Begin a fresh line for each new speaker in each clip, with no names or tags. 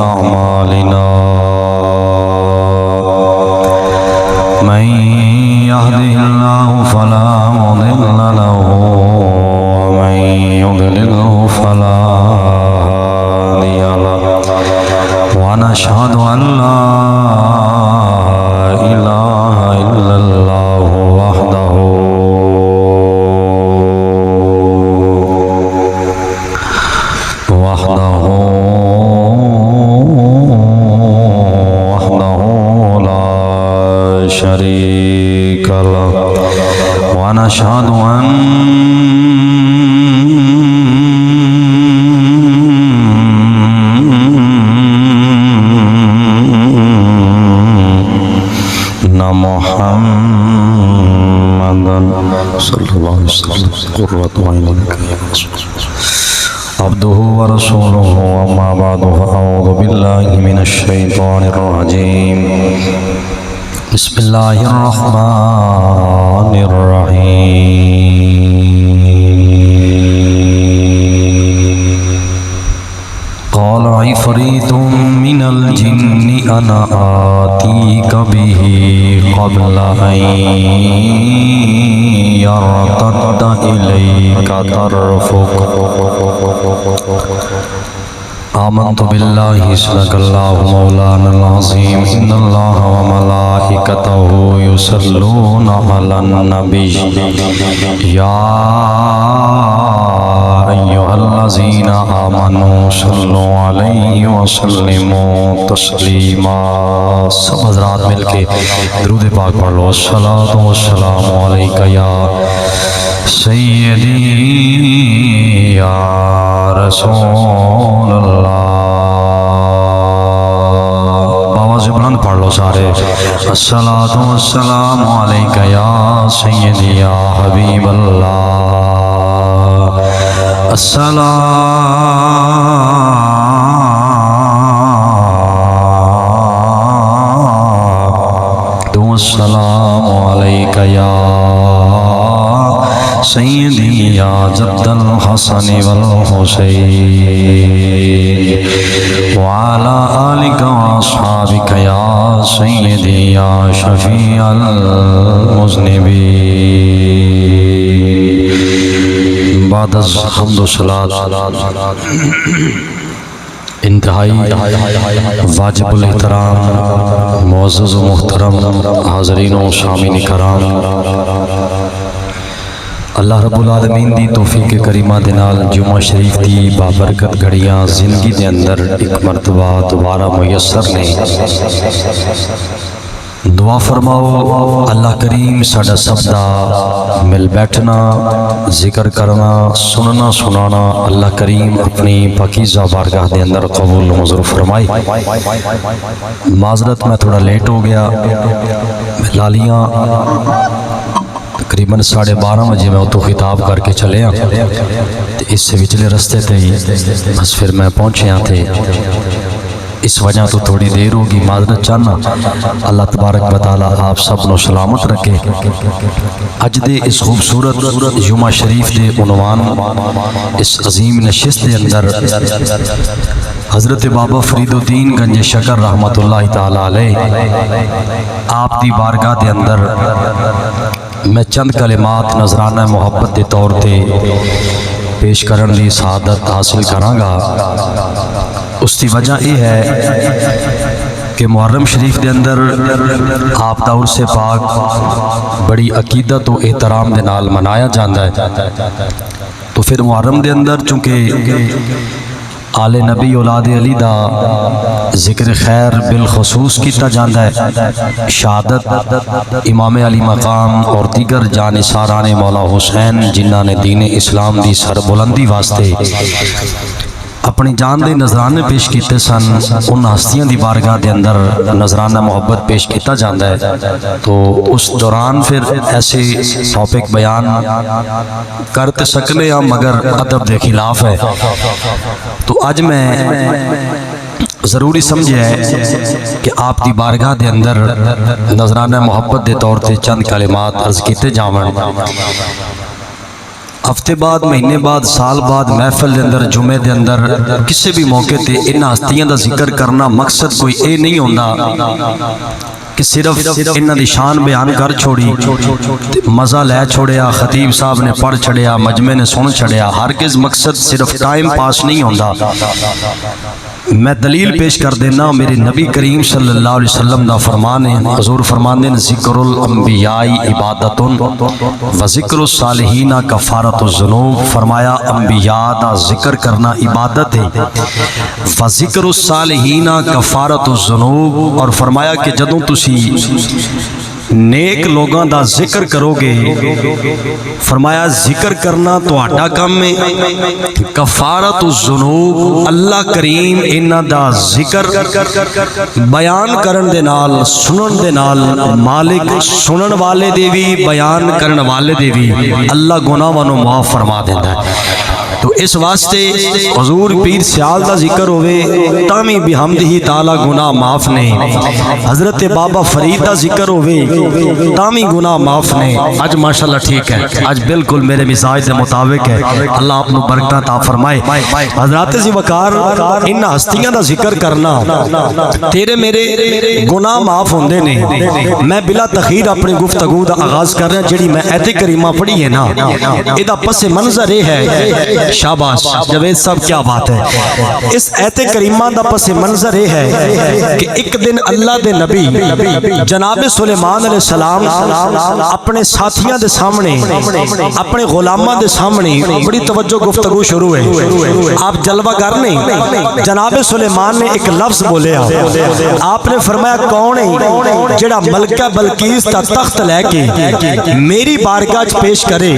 أعمالنا من يهده الله فلا مضل له ومن يضلله فلا هادي له ونشهد أن لا إله إلا الله وحده لا شريك له ونشهد أن محمدا صلى الله عليه وسلم قرة عين عبده ورسوله. أما بعد فأعوذ بالله من الشيطان الرجيم. بسم الله الرحمن الرحيم. قال عفريت من الجن أنا آتيك به قبل أن يرتد إليك طرفك. آمنت بالله صدق الله مولانا العظيم. إن الله وملائكته يصلون على النبي يا أيها الذين آمنوا صلوا عليه وسلموا تسلیما. سب حضرات مل کے درود پاک پڑھ لو. الصلاۃ والسلام علیک یا سیدی یا رسول اللہ. آواز بلند پڑھ لو سارے. الصلاۃ والسلام علیک یا سیدی یا حبیب اللہ. السلام علیک یا سیدی یا جد الحسن والحسین وعلى آلک واصحابک یا سیدی یا شفیع المذنبین. بعد از حمد و صلاۃ انتہائی واجب الاحترام معزز و محترم حاضرین و شامعین کرام، اللہ رب العالمین دی توفیق کریمہ دے نال جمعہ شریف دی بابرکت گھڑیاں زندگی دے اندر ایک مرتبہ دوبارہ میسر نے. دعا فرماؤ اللہ کریم ساڈا سب دا مل بیٹھنا، ذکر کرنا، سننا سنانا اللہ کریم اپنی پاکیزہ بارگاہ دے اندر قبول منظور فرمائی. معذرت میں تھوڑا لیٹ ہو گیا. لالیاں تقریباً 12:30 بجے میں اتو خطاب کر کے چلے ہاں. اس سے وچلے رستے تھے بس پھر میں پہنچے ہاں تھے. اس وجہ تو تھوڑی دیر ہوگی. معذرت چاہنا. اللہ تبارک و تعالی آپ سب نو سلامت رکھے. اج دے اس خوبصورت جمعہ شریف دے عنوان اس عظیم نشست دے اندر حضرت بابا فرید الدین گنج شکر رحمت اللہ تعالی علیہ آپ دی بارگاہ دے اندر میں چند کلمات نذرانہ محبت دے طور تے پیش کرن دی سعادت حاصل کراں گا. اس کی وجہ یہ ہے کہ محرم شریف دے اندر آپ دا عرس پاک بڑی عقیدت و احترام دے نال منایا جاندہ ہے. تو پھر محرم دے اندر چونکہ آل نبی اولاد علی دا ذکر خیر بالخصوص کیتا جاندہ ہے، شہادت امام علی مقام اور دیگر جانثاران مولا حسین جنہاں نے دین اسلام دی سربلندی واسطے اپنی جان دے نذرانے پیش کیتے سن، ان ہستیاں دی بارگاہ دے اندر نذرانہ محبت پیش کیتا جاندہ ہے. تو اس دوران پھر ایسے ٹاپک بیان کرتے سکنے ہیں مگر ادب دے خلاف ہے. تو آج میں ضروری سمجھے ہے کہ آپ دی بارگاہ دے اندر نذرانہ محبت دے طور تے چند کلمات عرض کیتے جاون. ہفتے بعد مہینے بعد سال بعد محفل دے اندر جمعے دے اندر کسی بھی موقع تے انہاں ہستیاں دا ذکر کرنا مقصد کوئی اے نہیں ہوندا کہ صرف انہاں دی شان بیان کر چھوڑی مزہ لے چھوڑیا، خطیب صاحب نے پڑھ چھڑیا، مجمع نے سن چھڑیا۔ ہرگز مقصد صرف ٹائم پاس نہیں ہوندا۔ میں دلیل پیش کر دینا، میرے نبی کریم صلی اللہ علیہ وسلم دا فرمان ہے، حضور فرماندے ہیں ذکر الانبیاء عبادت و ذکر الصالحین کفارت الذنوب۔ فرمایا انبیاء دا ذکر کرنا عبادت ہے، و ذکر الصالحین کفارت الذنوب، اور فرمایا کہ جدوں تسی نیک لوگاں دا ذکر کرو گے، فرمایا ذکر کرنا تہاڈا کام ہے، کفارت الذنوب اللہ کریم انہاں دا ذکر بیان کرن دے نال، سنن دے نال، مالک سنن والے دے وی بیان کرن والے دے وی اللہ گناہاں نوں معاف فرما دیندا ہے۔ تو اس واسطے حضور پیر سیال دا ذکر ہوئے تامی بحمدہ تعالی گناہ معاف نہیں، حضرت بابا فرید دا ذکر ہوئے تامی گناہ معاف نہیں۔ آج ماشاءاللہ ٹھیک ہے، آج بالکل میرے مزاج دے مطابق ہے، اللہ آپ نو برکتاں عطا فرمائے۔ حضرات ذی وقار ان ہستیاں دا ذکر کرنا تیرے میرے گناہ معاف ہوندے نے۔ میں بلا تخیر اپنی گفتگو دا آغاز کر رہا، جڑی میں ایت کریمہ پڑھی ہے نا، ادا پس منظر یہ ہے، شاباش جوید صاحب کیا بات ہے، اس ایت کریمہ دا پس منظر یہ ہے کہ ایک دن اللہ دے نبی جناب سلیمان علیہ السلام اپنے ساتھیاں دے سامنے، اپنے غلاماں دے سامنے بڑی توجہ گفتگو شروع ہے۔ آپ جلوہ گر نہیں، جناب سلیمان نے ایک لفظ بولیا، آپ نے فرمایا کون ہے جڑا ملکہ بلقیس تا تخت لے کے میری بارگاہ پیش کرے؟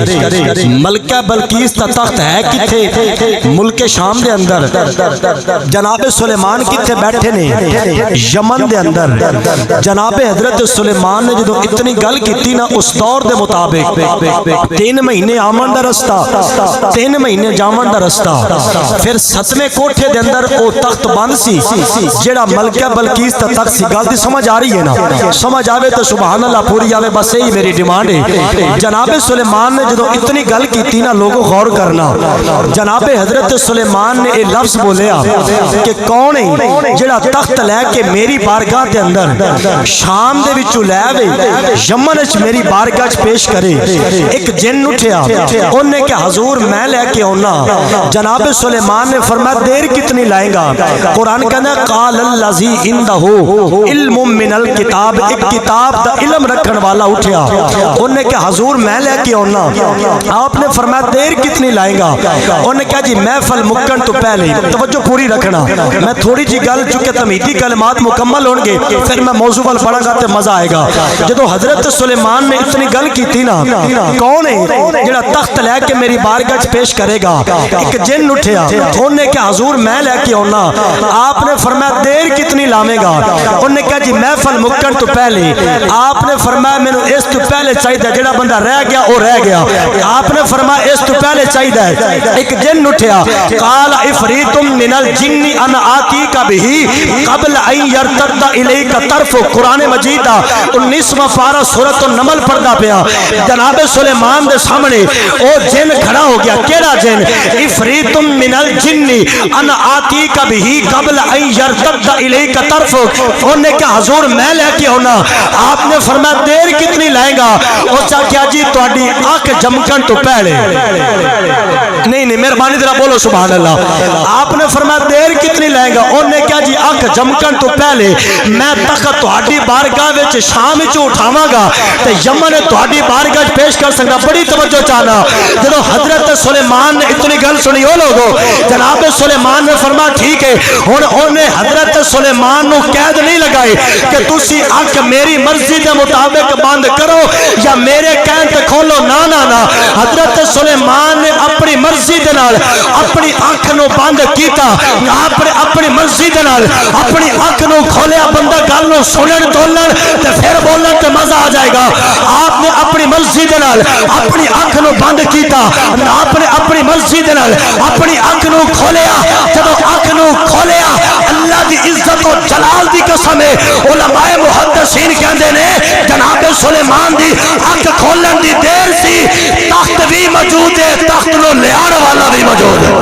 ملکہ بلقیس تا تخت ہے کتھے؟ ملک شام دے اندر۔ جناب سلیمان کتھے بیٹھے نے؟ یمن دے اندر۔ جناب حضرت سلیمان نے جدو اتنی گل کیتی نا اس دور دے مطابق 3 مہینے آمن دا رستہ، 3 مہینے جامن دا رستہ، پھر 7ویں کوٹھے دے اندر او تخت بند سی جیڑا ملکہ بلقیس تا تخت سی۔ گل دی سمجھ آ رہی ہے نا؟ سمجھ آوے تو سبحان اللہ پوری آوے، بس یہی میری ڈیمانڈ ہے۔ جناب سلیمان نے جدو اتنی گل کیتی نا، لوگوں غور کرنا، جناب حضرت سلیمان نے یہ لفظ بولیا کہ کون ہے جڑا تخت لے کے میری بارگاہ دے اندر شام دے وچوں لے وے یمن وچ میری بارگاہ پیش کرے؟ ایک جن اٹھیا، انہیں کہ حضور میں لے کے آنا۔ جناب سلیمان نے فرمایا دیر کتنی لائیں گا؟ قرآن کہنا قال الذی عنده علم من الکتاب، ایک کتاب دا علم رکھن والا اٹھیا، انہیں کہ حضور میں لے کے آنا۔ آپ نے فرمایا دیر کتنی لائیں گا؟ انہوں نے کہا جی محفل مکن تو پہلے، توجہ پوری رکھنا، میں تھوڑی جی گل چونکہ تمہیدی کلمات مکمل ہوں گے پھر میں موضوع وال پڑھاں گا تے مزہ آئے گا۔ جدو حضرت سلیمان نے اتنی گل کی تھی نا، کون ہے جڑا تخت لے کے میری بارگاہ پیش کرے گا؟ ایک جن اٹھیا، انہوں نے کہا حضور میں لے کے آنا۔ آپ نے فرمایا دیر کتنی لاویں گا؟ انہوں نے کہا جی محفل مکن تو پہلے۔ آپ نے فرمایا میں نے اس تو پہلے چاہیے، جڑا بندہ رہ گیا وہ رہ گیا۔ آپ نے فرمایا اس تو پہلے چاہیے۔ ایک جن اٹھیا، قال عفریت من الجن انا آتیک بہ قبل ان یرتد الیک طرف۔ قرآن مجید 19واں پارہ سورۃ النمل پڑھدا پیا۔ جناب سلیمان دے سامنے او جن کھڑا ہو گیا، کیڑا جن؟ عفریت من الجن انا آتیک بہ قبل ان یرتد الیک طرف۔ انہوں نے کہا حضور میں لے کے آنا۔ آپ نے فرمایا دیر کتنی لائے گا؟ او چا کیا جی تہاڈی اکھ جمکن تو پہلے۔ نہیں مہربانی ذرا بولو سبحان اللہ۔ آپ نے فرمایا دیر کتنی لائے گا؟ انہوں نے کہا جی اکھ جمکن تو پہلے میں تخت تہاڈی بارگاہ وچ شام وچ اٹھاواں گا تے یمن تہاڈی بارگاہ پیش کر سکدا۔ بڑی توجہ چاہنا، جدو حضرت سلیمان نے اتنی گل سنی، او لوگو جناب سلیمان نے فرمایا ٹھیک ہے۔ ہن انہیں حضرت سلیمان نو قید نہیں لگائی کہ تسی اکھ میری مرضی دے مطابق بند کرو یا میرے کہن تے کھولو، نا نا نا۔ حضرت سلیمان نے اپنی مرضی دے نال اپنی اکھ نو بند کیتا، آپ نے اپنی مرضی دے نال اپنی اکھ نو کھولیا۔ بندہ گل نو سنن تولن تے پھر بولن تے مزہ آ جائے گا۔ آپ نے اپنی مرضی دے نال اپنی اکھ نو بند کیتا، آپ نے اپنی مرضی دے نال اپنی اکھ نو کھولیا۔ جب اکھ نو کھولیا، اللہ دی عزت و جلال دی قسم ہے، علماء محدث
محدثین کہندے نے جناب سلیمان دی اکھ کھولن دی دیر سی، تخت بھی موجود ہے، تخت نو لیان والا بھی موجود ہے۔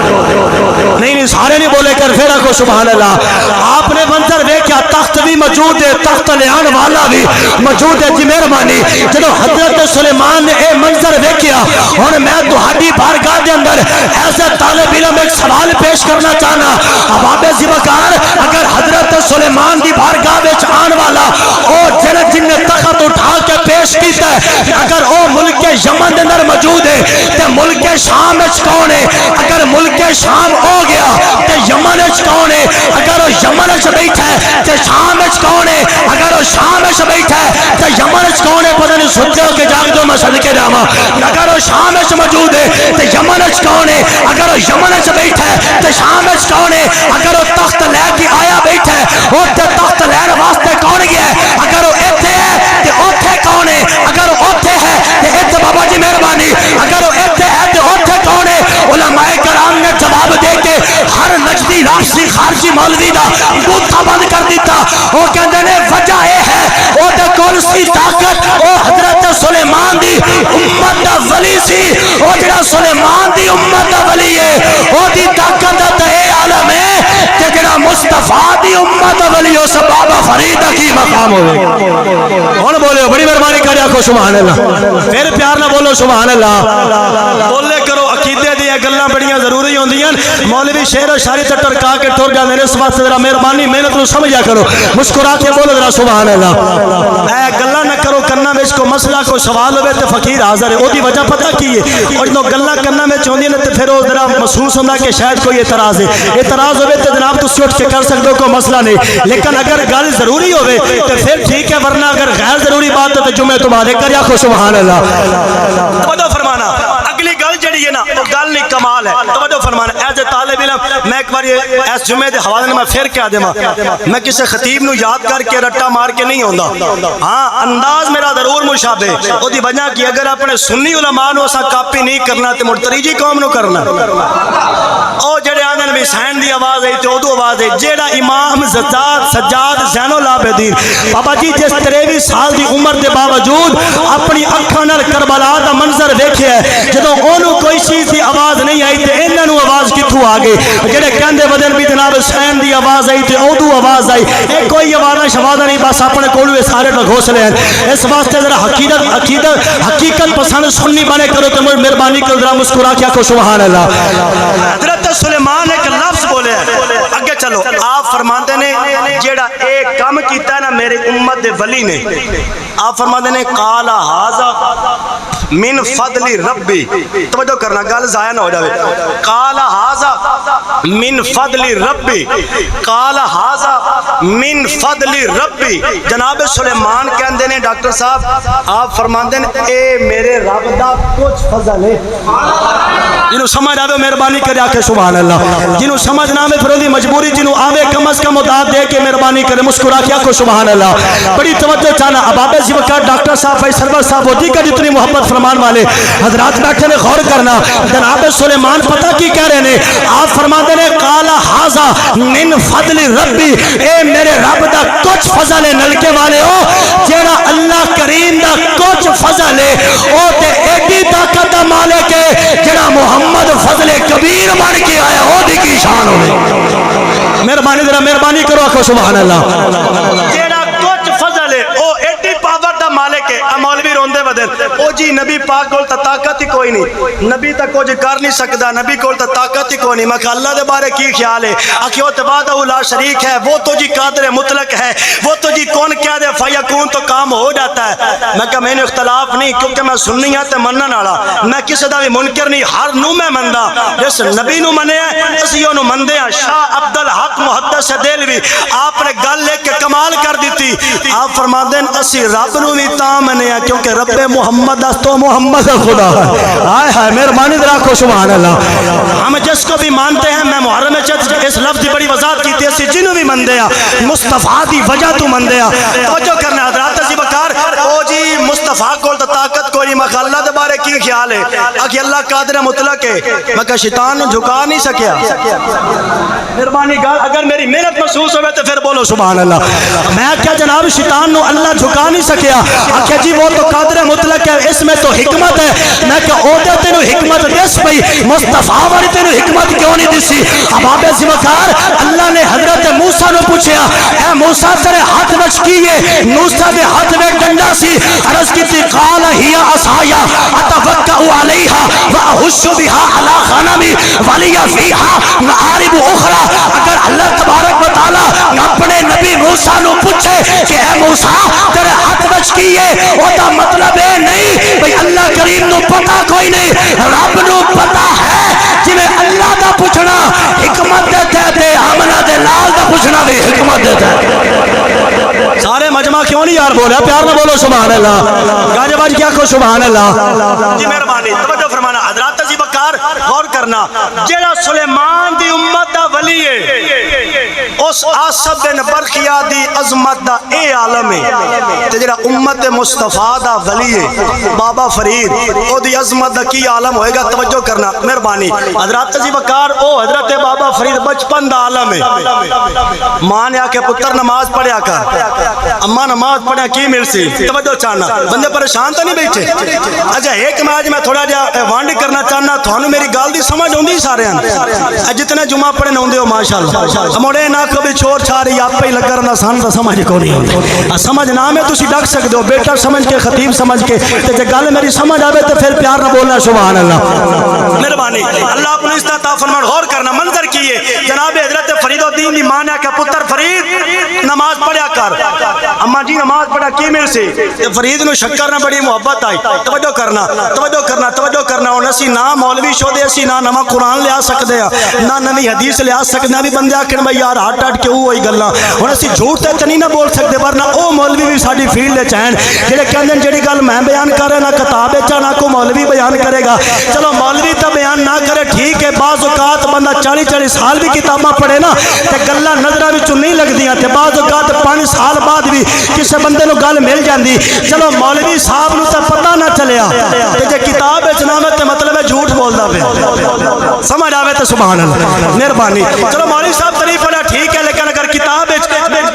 نہیں سارے نہیں بولے کر پھر کو سبحان اللہ۔ آپ نے منظر دیکھا، تخت بھی موجود ہے، تخت لیان والا بھی موجود ہے۔ جی مہربانی، جب حضرت سلیمان نے اے منظر دیکھا، اور میں تہاڈی بارگاہ دے اندر ایسے طالب علم ایک سوال پیش کرنا چاہنا، احباب ذوالفقار، اگر حضرت سلیمان دی بارگاہ وچ آن والا اور جن نے تخت اٹھا کے پیش کیتا ہے، اگر او ملک یمن دے اندر موجود ہے تے ملک شام وچ کون ہے؟ اگر ملک شام ہو گیا تے یمن وچ کون ہے؟ اگر وہ یمن وچ بیٹھا ہے تے شام وچ کون ہے؟ اگر وہ شام وچ بیٹھا ہے تے یمن وچ کون ہے؟ پتہ نہیں ستے ہو کہ جاگ دو میں صدقے جاواں۔ اگر وہ شام وچ موجود ہے تے یمن وچ کون ہے؟ اگر وہ یمن وچ بیٹھا ہے تے شام وچ کون ہے؟ اگر وہ تخت لے کے آیا بیٹھا ہے وہ تے تخت لین واسطے کون گیا ہے؟ اگر وہ ایتھے ہے تے اوتھے کون ہے؟ اگر وہ اوتھے ہے تے ایتھے بابا جی مہربانی، اگر وہ ایتھے ہے تے اوتھے کون ہے؟ علماء کرام نے جواب دے کے ہر نجدی راشی خارجی مولوی دا بوتھا بند کر دیتا۔ وہ کہندے نے وجہ یہ ہے وہ تے کون سی طاقت، وہ حضرت سلیمان دی امت دا ولی سی، وہ جڑا سلیمان دی امت دا ولی ہے وہ دی طاقت دا تے عالم ہے کہ جڑا مصطفیٰ دی امت دا ولی ہو سب بابا فرید کی مقام ہوئے۔ ہن بولے بڑی مہربانی کریا کو سبحان اللہ، پھر پیار نہ بولو سبحان اللہ، بولے کرو عقیدے دی گلاں بڑیاں ضروری ہوندیاں۔ مولوی شعر و شاعری تے ٹرکا کے ٹر جاندے نے، اس واسطے ذرا مہربانی محنت نو سمجھا کرو، مسکرا کے بولو ذرا سبحان اللہ۔ اے گلاں نہ کرو کنا وچ کو مسئلہ کو سوال ہوے تے فقیر حاضر ہے، اودی وجہ پتہ کی ہے؟ اور جدوں گلاں کنا وچ ہوندیاں نے تے پھر او ذرا محسوس ہوندا کہ شاید کوئی اعتراض ہے، اعتراض ہوے تے جناب تسی اٹھ کے کر سکدے ہو، کوئی مسئلہ نہیں، لیکن اگر گل ضروری ہوے تے پھر ٹھیک ہے، ورنہ اگر غیر ضروری بات ہے تے جمعے تو بعد کریا کو سبحان اللہ۔ توجہ فرمانا، اگلی گل جڑی ہے نا وہ گل نہیں کمال ہے، توجہ فرمانا۔ ایز اے طالب علم میں ایک بار اس جمعے دے حوالے میں پھر کہہ دیواں، میں کسی خطیب نو یاد کر کے رٹا مار کے نہیں ہوندا، ہاں انداز میرا ضرور مشابہ، او دی وجہ کی اگر اپنے سنی علماء نو اسا کاپی نہیں کرنا تے مرتریجی قوم نو کرنا۔ او جڑے آندے نے حسین دی آواز ہے تے اودو آواز ہے، جیڑا امام سجاد زین العابدین بابا جی جس 23 سال دی عمر دے باوجود اپنی اکھاں نال کربلا دا منظر ویکھیا ہے، جدوں اونوں کوئی چیز دی آواز نہیں آئی تے انہاں نو آواز کتھوں آ گئی؟ جڑے کہندے بدن بھی جناب حسین دی آواز آئی تے اودو آواز آئی، اے کوئی آواز شوادا نہیں، بس اپنے کول سارے لوگ گھوسلے ہیں۔ اس واسطے ذرا حقیقت پسند سننی بنے کرو تے مہربانی کرو ذرا مسکرا کے آکھو سبحان اللہ۔ حضرت سلیمان ایک لفظ بولے، اگے چلو، آپ فرماندے نے جیڑا ایک کام کیتا ہے نا میرے امت دے ولی نے، آپ فرماندے نے قال ھذا من فضل ربی، توجہ کرنا گل ضائع نہ ہو جاوے، قال ھذا من فضل ربی، قال ھذا من فضل ربی۔ جناب سلیمان کہندے نے ڈاکٹر صاحب آپ فرماندے نے اے میرے رب دا کچھ فضل ہے، جنہوں سمجھ آوے مہربانی کرے آکھے سبحان اللہ، جنہوں سمجھ نہ آوے پھر دی مجبوری، جنہوں آوے کم از کم اداد دے کے مہربانی کرے مسکرا کے آکھو سبحان اللہ۔ بڑی توجہ چاہنا احباب ذوالفقار، ڈاکٹر صاحب بھائی سرور صاحب وہ دیگر جتنی محبت فرمان والے حضرات بیٹھے نے غور کرنا، جناب سلیمان پتہ کی کہہ رہے نے، آپ فرماتے نے قال ھذا من فضل ربی، اے میرے رب دا کچھ فضل ہے، نلکے والے ہو جیڑا اللہ کریم دا کچھ فضل ہے، او تے ایڈی طاقت دا مالک ہے جیڑا محمد فضل کبیر بن کے آیا، او دی کی شان ہوئے۔ مہربانی ذرا مہربانی کرو آکھو سبحان اللہ۔ جیڑا کچھ فضل ہے او ایڈی پاور دا مالک ہے، مولوی روندے بدن او جی نبی پاک کول تا طاقت ہی کوئی نہیں، نبی تا کچھ کر نہیں سکدا، نبی کول تا طاقت ہی کوئی نہیں۔ میں کہ اللہ دے بارے کی خیال ہے؟ آخیو تبادہ لا شریک ہے، وہ تو جی قادر مطلق ہے، وہ تو جی کون کہہ دے فیکون تو کام ہو جاتا ہے۔ میں کہ میں نے اختلاف نہیں، کیونکہ میں سننی ہے تے منن والا، میں کسی دا بھی منکر نہیں، ہر نو میں مندا، جس نبی نو منیا اسی نو مندے ہیں۔ شاہ عبد الحق محدث دہلوی آپ نے گل لے کے کمال کر دیتی، آپ فرماندے ہیں اسی رب نو بھی تاں منیا کیونکہ رب محمد تو محمد خدا ہے۔ ہائے ہائے مہربانی ذرا کو سبحان اللہ۔ ہم جس کو بھی مانتے ہیں، میں محرم اس لفظ کی بڑی وضاحت کی تھی، اسی جنوں بھی مندے ہیں مصطفیٰ دی وجہ تو مندے ہیں۔ توجہ کرنا حضرات ذوالفقار، بکار او جی مصطفیٰ کو تو طاقت کوئی نہیں، میں اللہ دے بارے کی خیال ہے کہ اللہ قادر مطلق ہے، میں کہ شیطان نو جھکا نہیں سکیا۔ مہربانی گل اگر میری محنت محسوس ہوئے تو پھر بولو سبحان اللہ۔ میں کیا جناب شیطان نو اللہ جھکا نہیں سکیا، آخیا جی وہ تو قادر مطلق ہے، اس میں تو حکمت ہے۔ میں کہ او دے تینو حکمت دس پئی، مصطفیٰ والی تینو حکمت کیوں نہیں دسی؟ اب آپ ذمکار اللہ نے حضرت موسیٰ نو پوچھیا، اے موسیٰ تیرے ہاتھ وچ کی ہے؟ موسیٰ دے ہاتھ میں ڈنڈا سی، عرض کی تھی قال ہی عصایا اتوکأ علیہا واہش بہا علی غنمی ولی فیہا معارب اخری۔ اگر اللہ تبارک و تعالی اپنے نبی موسیٰ نو پوچھے کہ اے موسیٰ تیرے ہاتھ وچ کی ہے، وہ دا مطلب ہے نہیں بھئی اللہ کریم نو پتہ کوئی نہیں، رب نو پتہ ہے۔ جی میں اللہ دا پوچھنا حکمت دیتے تھے، آمنہ دے لال دا پوچھنا بھی حکمت دیتے۔ سارے مجمع کیوں نہیں یار بولے؟ پیار نہ بولو سبحان اللہ۔ گاجے باج کیا کہو سبحان اللہ۔ جی مہربانی توجہ فرمانا حضرات عزیز وقار غور کرنا، جیڑا سلیمان دی امت دا ولی ہے اس آصف بن برخیا دی عظمت دا اے عالم ہے، تے جیڑا امت مصطفیٰ دا ولی ہے بابا فرید او دی عظمت دا کی عالم ہوئے گا؟ توجہ کرنا مہربانی حضرات عزیز وقار، او حضرت بابا فرید بچپن دا عالم ہے۔ ماں نے آکے پتر نماز پڑھیا کر، اماں نماز پڑھیا کی مل سی؟ توجہ چاہنا بندے پریشان تو نہیں بیٹھے؟ اچھا ایک میں تھوڑا جا وانڈ کرنا چاہنا، تھانو میری گال دی سمجھ ہوندی سارے ہیں جتنے جمعہ پڑھے ہوندے ہو ماشاءاللہ، موڑے نہ کبھی چور چھاری آپ پہ ہی لگ کرنا سان تو سمجھ کو نہیں ہوندی، سمجھ نہ میں تسی ڈک سکتے ہو، بیٹا سمجھ کے خطیب سمجھ کے، تے گل میری سمجھ آوے تو پھر پیار نہ بولنا سبحان اللہ۔ مہربانی اللہ اپنے استعطا فرمان غور کرنا، منظر کیے جناب حضرت فرید الدین دی ماں نے کہا پتر فرید نماز پڑھیا کر، اماں جی نماز پڑھا کی مل سی؟ فرید نو شکر نہ بڑی محبت آئی۔ توجہ کرنا توجہ کرنا توجہ کرنا، ہن اسی نہ مولوی شودے، اسی نہ نواں قرآن لیا سکدے ہاں، نہ نویں حدیث لیا سکدے ہاں، بھی بندے آکھن بھائی یار ہٹ ہٹ کے وہی گلاں، ہن اسی جھوٹ تے نہیں نہ بول سکدے، ورنہ او مولوی بھی ساڈی فیلڈ وچ ہیں جڑے کہندے جڑی گل میں بیان کر رہا نہ کتاب وچ نہ کو مولوی بیان کرے گا۔ چلو مولوی تو بیان نہ کرے ٹھیک ہے، بعض اوقات بندہ 40 سال بھی کتاباں پڑھے نا تے گلاں نظراں وچوں نہیں لگدیاں، تے بعض اوقات 5 سال بعد بھی کسے بندے نو گل مل جاندی۔ چلو مولوی صاحب نو تے پتہ نہ چلیا تے جے کتاب وچ نہ تے مطلب ہے جھوٹ بولدا پیا، سمجھ آوے تے سبحان اللہ مہربانی۔ چلو مولوی صاحب تریف پڑھا ٹھیک ہے، لیکن اگر کتاب وچ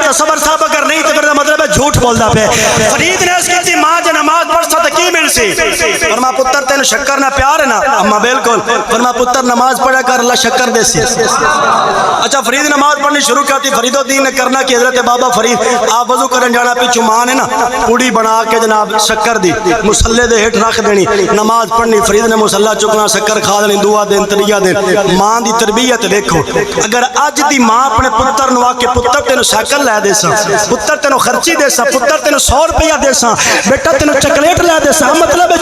تصور صاحب اگر نہیں تے پھر مطلب ہے جھوٹ بولدا پیا۔ فرید نے اس کی ماں جے نماز پڑھسا تے کی مل سی؟ فرما پتر تینو شکر نہ پیار ہے نا؟ اما بالکل۔ فرما پتر نماز پڑھا کر اللہ شکر دے سی۔ اچھا فرید نماز پڑھنی شروع کرتی، فرید الدین نے کرنا کہ حضرت بابا فرید آپ وضو کرن جانا، پیچھو ماں نے نا پوڑی بنا کے جناب شکر دی مصلے دے ہٹ رکھ دینی، نماز پڑھنی، فرید نے مصلہ چکنا، شکر کھا دینی، دعا دین تریا دین۔ ماں دی تربیت دیکھو، اگر اج دی ماں اپنے پتر نو آکے پتر تینو سائیکل لے دے سا، پتر تینو خرچی دے سا، پتر تینو 100 روپیہ دے سا، بیٹا تینو چاکلیٹ لے دے سا، مطلب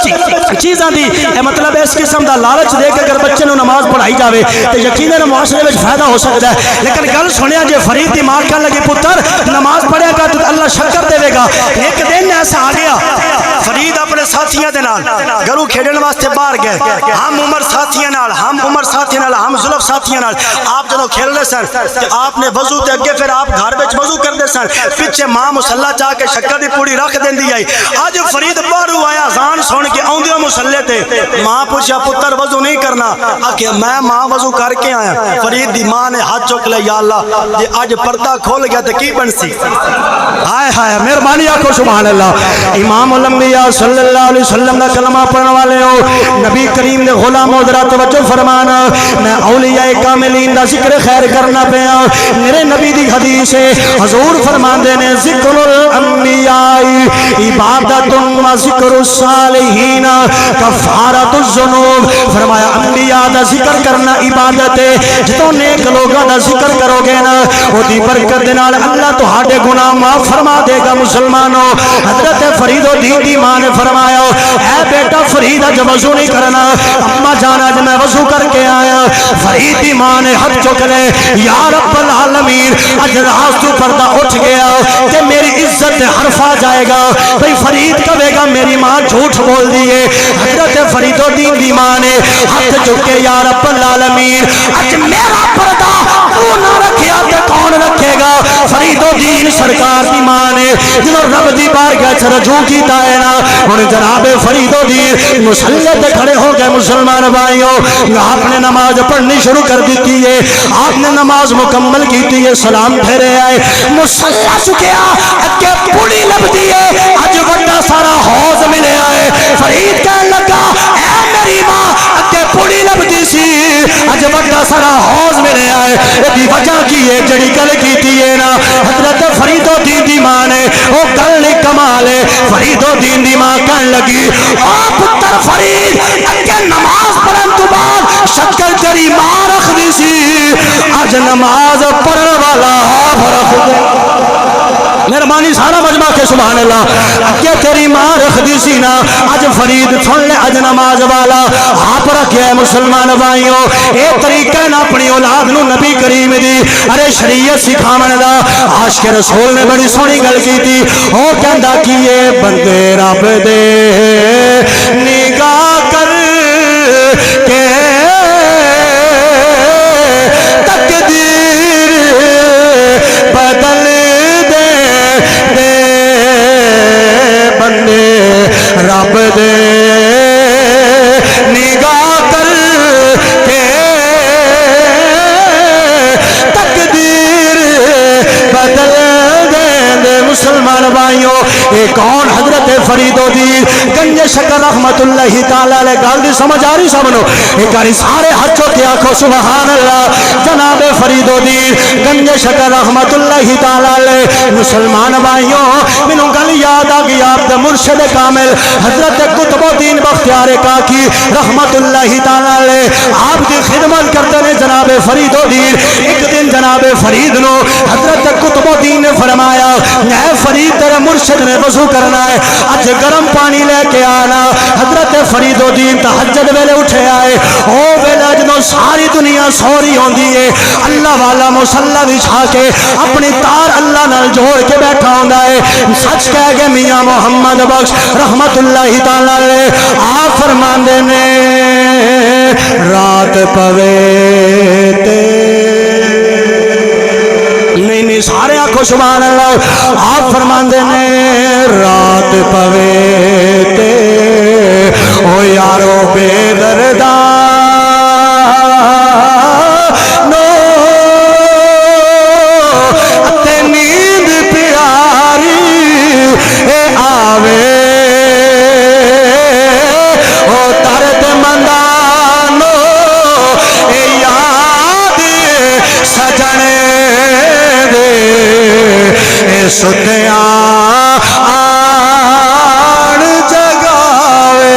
چیزاں دی مطلب اس قسم دا لالچ دے کے اگر بچے نو نماز پڑھائی جاوے تے یقیناً معاشرے وچ فائدہ ہو سکتا ہے۔ لیکن گل سنیا جے فرید دی ماں کہن لگی پتر نماز پڑھیا کر تو اللہ شکر دے گا۔ ایک دن ایسا آ گیا فرید اپنے ساتھیاں دے نال گھروں کھیڈن واسطے باہر گئے، ہم عمر ساتھیاں نال ہم زلف ساتھیاں نال آپ جدوں کھیل رہے سن تے آپ نے وضو تے اگے پھر آپ گھر وچ وضو کردے سن، پیچھے ماں مصلا چاہ کے شکر دی پوڑی رکھ دیندی آئی۔ اج فرید باہروں آیا اذان سن کے اوندے مصلے تے، ماں پوچھا پتر وضو نہیں کرنا؟ آکھیا میں ماں وضو کر کے آیا۔ فرید دی ماں نے ہاتھ چک لیا، یا اللہ جے اج پردہ کھول گیا تے کی بن سی؟ ہائے ہائے مہربانی آکھو سبحان اللہ۔ امام الانبیاء صلی اللہ علیہ وسلم دا کلمہ پڑھنے والے ہو، نبی کریم نے غلام ذرا توجہ فرمانا، میں اولیاء کاملین دا ذکر خیر کرنا پیا۔ میرے نبی دی حدیث ہے، حضور فرماندے نے ذکر الانبیاء عبادت و ذکر الصالحین کفارۃ الذنوب۔ فرمایا انبیاء دا ذکر کرنا عبادت ہے، جتوں نیک لوگاں دا ذکر کرو گے نا او دی برکت دے نال اللہ تہاڈے گناہ معاف فرما دے گا۔ مسلمانوں حضرت فرید الدین دی ماں نے فرمایا اے بیٹا فرید اج وضو نہیں کرنا، اما جان اج میں وضو کر کے آیا۔ فرید دی ماں نے ہاتھ چک لے، یا رب العالمین اج راز تو پردہ اٹھ گیا تے میری عزت حرف آ جائے گا، بھئی فرید کہے گا میری ماں جھوٹ بول دیے۔ حضرت فرید الدین دی ماں نے ہاتھ چکے، یا رب العالمین اج میرا پردہ تو نہ رکھیا تے کون رکھے گا؟ فرید الدین سرکار دی ماں نے جنہوں رب دی بارگاہ وچ رجوع کیتا ہے نا ہن جناب فرید الدین مصلی تے کھڑے ہو گئے مسلمان بھائیوں آپ نے نماز پڑھنی شروع کر دیتی ہے آپ نے نماز مکمل کیتی ہے سلام پھیرے آئے مصلی چکیا اگے پوڑی لبدی ہے اج بڑا سارا حوض ملے آئے فرید کہنے لگا اے میری ماں اگے پوڑی لبدی سی اج بڑا سارا حوض ملے آئے یہ وجہ کی ہے جڑی گل کیتی ہے نا حضرت فرید الدین دی ماں نے وہ گل نہیں کمال ہے فرید الدین دی ماں کہنے لگی او پتر فرید اگے نماز پڑھن تو بعد شکل تیری ماں رکھ دی سی اج نماز پڑھن والا آپ رکھ دے مہربانی سارا مجمع کے سبحان اللہ اگے تیری ماں رکھ دی سی نا اج فرید سن لے اج نماز والا آپ رکھیا ہے مسلمان بھائیوں اے طریقہ نا اپنی اولاد نو نبی کریم دی ارے شریعت سکھاون دا عاشق رسول نے بڑی سونی گل کیتی او کہندا کیے بندے رب دے نگاہ کر کے تقدیر بدل دے بندے رب دے نگاہ کر کے تقدیر بدل دے مسلمان بھائیوں ایک کون حضرت فرید الدین گنج شکر رحمت اللہ تعالی علیہ گل دی سمجھ آ رہی سب نو ایک بار سارے ہاتھ چوک کے آکھو سبحان اللہ جناب فرید الدین گنج شکر رحمت اللہ تعالی علیہ مسلمان بھائیوں مینوں گل یاد آ گئی آپ دے مرشد کامل حضرت قطب الدین بختیار کاکی رحمت اللہ تعالی علیہ آپ کی خدمت کرتے ہیں جناب فرید الدین ایک دن جناب فرید نو حضرت قطب الدین نے فرمایا اے فرید تیرے مرشد نے وضو کرنا ہے اج گرم پانی لے کے آنا حضرت فرید الدین تہجد ویلے اٹھے آئے او ویلے جدوں ساری دنیا سوری ہوندی ہے اللہ والا مصلی بچھا کے اپنی تار اللہ نال جوڑ کے بیٹھا ہوندا ہے سچ کہہ گئے میاں محمد بخش رحمت اللہ تعالی علیہ آپ فرماندے نے رات پوے تے نہیں سارے آنکھوں سبحان اللہ آپ فرماندے نے رات پوے تے او یارو بے درداں نو تے نیند پیاری اے آوے او درد مندانو اے یاد سجنے ستیاں آن جگاوے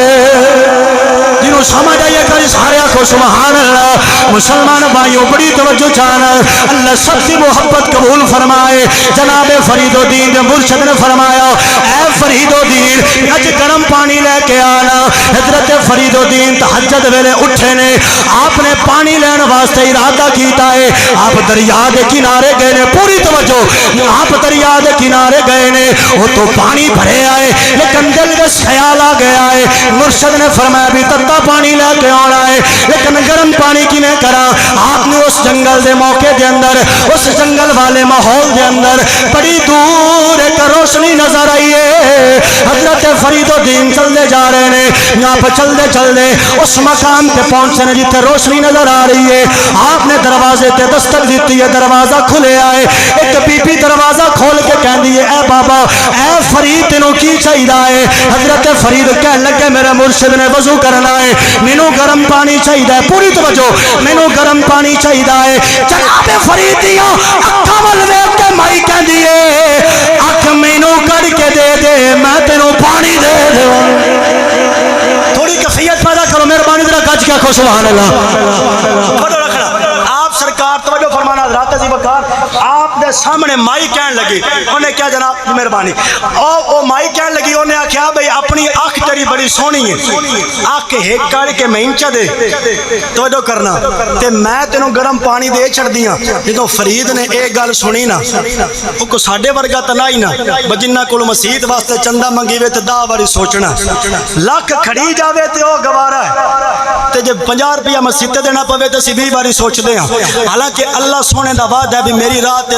جنہوں سمجھ آئیے کہ سارے آنکھوں سبحان اللہ مسلمان بھائیوں بڑی توجہ چاہنا اللہ سب کی محبت قبول فرمائے جناب فرید الدین نے مرشد نے فرمایا اے فرید الدین اج گرم پانی لے کے آنا حضرت فرید الدین تہجد ویلے اٹھے نے آپ نے پانی لین واسطے ارادہ کیتا ہے آپ دریا دے کنارے گئے نے پوری توجہ آپ دریا دے کنارے گئے نے وہ تو پانی بھرے آئے لیکن دل میں خیال آ گیا ہے مرشد نے فرمایا بھی تتا پانی لے کے آنا ہے لیکن گرم پانی کی نے کرا آپ نے اس جنگل دے موقع دے اندر اس جنگل والے ماحول دے اندر بڑی دور ایک روشنی نظر آئی ہے حضرت فرید الدین چلتے جا رہے ہیں یہاں پر چلتے چلتے اس مقام پہ پہنچے ہیں جتنے روشنی نظر آ رہی ہے آپ نے دروازے تے دستک دیتی ہے دروازہ کھلے آئے ایک بی بی دروازہ کھول کے کہہ دی اے بابا اے فرید تینوں کی چاہیے حضرت فرید کہنے لگے میرے مرشد نے وضو کرنا ہے مینوں گرم پانی چاہیے پوری توجہ مینوں گرم پانی چاہیے جناب فرید دیا اکھاں ول ویکھ کے مائی کہندی اے اکھ مینوں کڑ کے دے دے میں تینوں پانی دے دوں تھوڑی کیفیت پیدا کرو مہربانی ذرا گج کے آکھو سبحان اللہ پڑھو رکھنا آپ سرکار توجہ فرمانا حضرات عزیز وقار آپ دے سامنے مائی کہن لگی انہیں کیا جناب مہربانی او مائی کہن لگی انہیں آکھیا بھئی اپنی آنکھ تیری بڑی سونی ہے آنکھ ایک کڑ کے میں انچا دے توجہ کرنا تے میں تینوں گرم پانی دے چھڑ دیاں جدوں فرید نے ایک گل سنی نا او کو ساڈے ورگا تے نہیں نا بجنہ کول مسجد واسطے چندہ منگی وے تے 10 واری سوچنا لاکھ کھڑی جاوے تے او گوارا ہے تے جے 50 روپیہ مسجد تے دینا پوے تے اسی 20 واری سوچ دے ہاں حالانکہ اللہ سونے دا وعدہ ہے بھی میری رات تے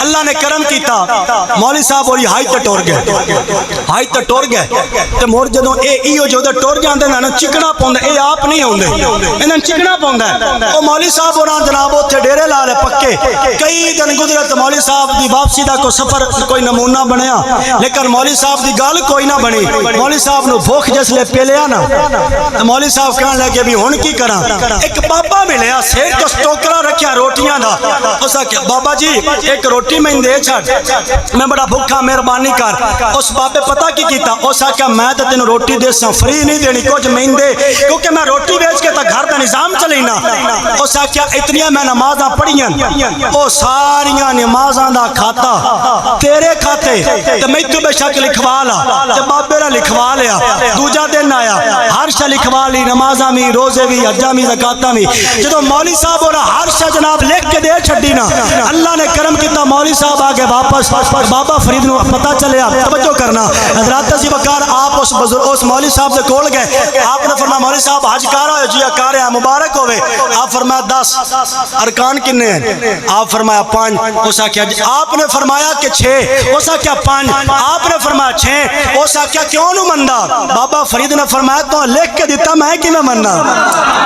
اللہ نے کرم کیتا مولوی صاحب اور ہائی تے ٹر گئے تے مور جدوں اے ایو جو ٹر جاندے نا چکنا پوندا اے آپ نہیں ہوندے انہاں چکنا پوندا او مولوی صاحب اور جناب اوتھے ڈیرے لا لے پکے کئی دن گزرے تے مولوی صاحب دی واپسی دا کوئی سفر کوئی نمونہ بنیا لیکن مولوی صاحب دی گل کوئی نہ بنی مولوی صاحب نو بھوک جسلے پیلیا نا تے مولوی صاحب کہن لگے بھی ہن کی کراں ایک بابا ملیا سیر تو ٹوکرا رکھیا روٹیاں دا اس کہ بابا جی ایک روٹی میں دے چھڑ میں بڑا بھوکا مہربانی کر اس بابے پتہ کی کیتا اس کہ میں تے تینوں روٹی دے ساں فری نہیں دینی کچھ میں دے کیونکہ میں روٹی بیچ کے تے گھر دا نظام چلینا اس کہ اتنی میں نمازاں پڑھیاں او ساریاں نمازاں دا کھاتا تیرے کھاتے تے میں تو بے شک لکھوا لا تے بابے نے لکھوا لیا دوجا دن آیا ہر شے لکھوا لی نمازاں بھی روزے بھی حجاں بھی زکاتاں بھی جدوں مولوی صاحب اور ہر شے جناب لکھ کے دے چھڈی نا اللہ نے کرم کیتا مولوی صاحب آگے واپس بابا فرید نو پتہ چلیا توجہ کرنا حضرات عزیز وقار آپ اس مولوی صاحب دے کول گئے آپ نے فرمایا مولوی صاحب حج کر آئے جی کر آیا مبارک ہوے آپ فرمایا 10 ارکان کنے ہیں آپ فرمایا 5 اس آکھیا آپ نے فرمایا کہ 6 اس آکھیا 5 آپ نے فرمایا 6 اس آکھیا کیوں نو مندا بابا فرید نے فرمایا تو لکھ کے دیتا میں کیویں مننا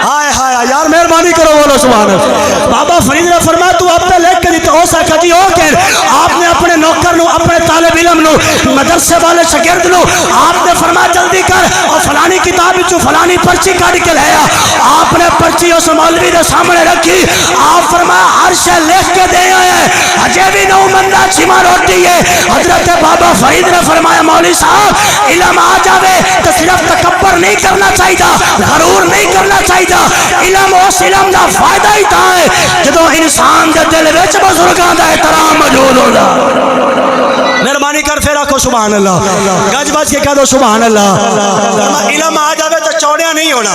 ہائے ہائے یار مہربانی کرو بولو سبحان اللہ بابا فرید نے فرمایا تو آپ نے لکھ کے دیتا اس آکھیا جی اوکے آپ نے اپنے نوکر نو اپنے طالب علم نو مدرسے والے شاگرد نو آپ نے فرمایا جلدی کر اور فلانی کتاب وچوں فلانی پرچی کاٹ کے لایا آپ نے پرچی اس مولوی دے سامنے رکھی آپ فرمایا ہر شے لکھ کے دے آئے اجے بھی نو مندا چھما روٹی ہے حضرت بابا فرید نے فرمایا مولوی صاحب علم آ جاوے تو صرف تکبر نہیں کرنا چاہیے غرور نہیں کرنا چاہیے علم اس علم دا فائدہ ہی تا ہے جدوں انسان دے دل وچ بزرگاں دا احترام موجود ہوندا مہربانی کر پھر آکھو سبحان اللہ گج بج کے کہہ دو سبحان اللہ علم آ جاوے تو چوڑیا نہیں ہونا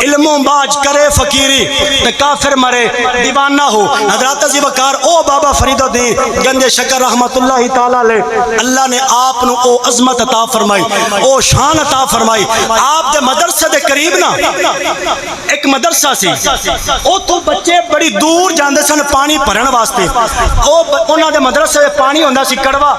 علم و باج کرے فقیری تے کافر مرے دیوانہ ہو حضرات عزیز وقار او بابا فرید الدین گنج شکر رحمت اللہ تعالی علیہ اللہ نے آپ نو او عظمت عطا فرمائی او شان عطا فرمائی آپ دے مدرسے دے قریب نا ایک مدرسہ سی او تو بچے بڑی دور جاندے سن پانی بھرن واسطے او انہاں دے مدرسے پانی ہوندا سی کڑوا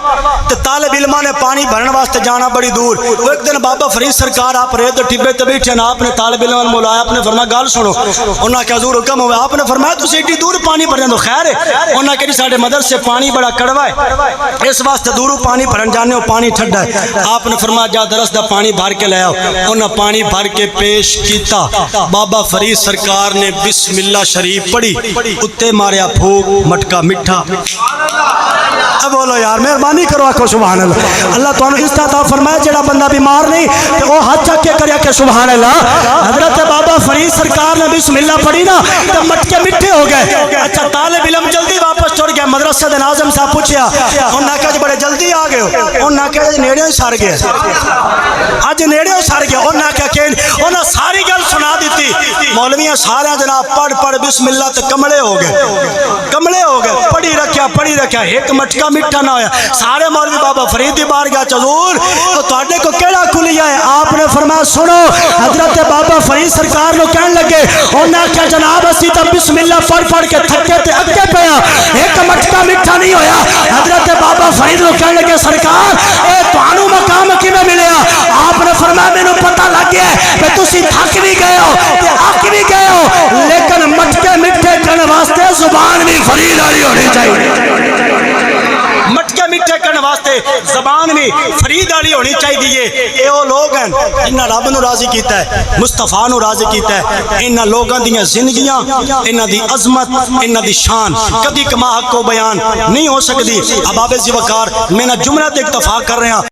تے طالب علماں نے پانی بھرن واسطے جانا بڑی دور وہ ایک دن بابا فرید سرکار آپ ریت ٹھبے تے بیٹھے نا آپ نے طالب علم بلایا آپ نے فرمایا گل سنو انہاں کہ حضور حکم ہوئے آپ نے فرمایا تسی ایڈی دور پانی بھرن تو خیر ہے انہاں کہ ساڈے مدرسے پانی بڑا کڑوا ہے اس واسطے دوروں پانی بھرن جانے ہو پانی ٹھڈا ہے آپ نے فرمایا جا درس دا پانی بھر کے لے آؤ انہاں پانی بھر کے پیش کیتا بابا فرید سرکار نے بسم اللہ شریف پڑھی اتے ماریا پھوک مٹکا میٹھا اب بولو یار مہربانی کرو آکھو سبحان اللہ اللہ تو اس طرح فرمایا جڑا بندہ بیمار نہیں کہ وہ ہاتھ چک کے کریا کہ سبحان اللہ حضرت بابا فرید سرکار نے بسم اللہ پڑھی نا تو مٹکے میٹھے ہو گئے اچھا طالب علم جلدی واپس چھوڑ گیا مدرسے دے ناظم صاحب پوچھیا انہاں کہا جی بڑے جلدی آ گئے ہو انہاں کہا جی نیڑے ہی سار گئے اج نیڑے ہی سار گئے انہاں کہا کہ انہاں ساری گل سنا دیتی مولویاں سارے جناب پڑھ بسم اللہ تے کملے ہو گئے پڑھی رکھیا ایک مٹکا میٹھا نہ ہویا سارے مولوی بابا فرید دی بارگاہ حضور تو تواڈے کو کیڑا کھلیا ہے آپ نے فرمایا سنو حضرت بابا فرید سرکار نو کہن لگے انہاں کیا جناب اسی تے بسم اللہ پڑھ کے تھکے تے اگے پیا ایک مٹکا میٹھا نہیں ہویا حضرت بابا فرید نو کہن لگے سرکار اے تانوں مقام کیویں ملیا آپ نے فرمایا مینوں پتہ لگ گیا کہ تسی تھک بھی گئے ہو تے اک بھی گئے ہو لیکن مٹکے میٹھے کرن واسطے زبان بھی فرید والی ہونی چاہیے مٹکے میٹھے کرنے واسطے زبان بھی فرید والی ہونی چاہیے اے وہ لوگ ہیں انہاں رب نو راضی کیتا ہے مصطفیٰ نو راضی کیتا ہے انہاں لوگاں دیاں زندگیاں انہاں دی عظمت انہاں دی شان کدی کما حق کو بیان نہیں ہو سکتی اب آپ ذی وقار میں نہ جملہ تے اکتفا کر رہے ہیں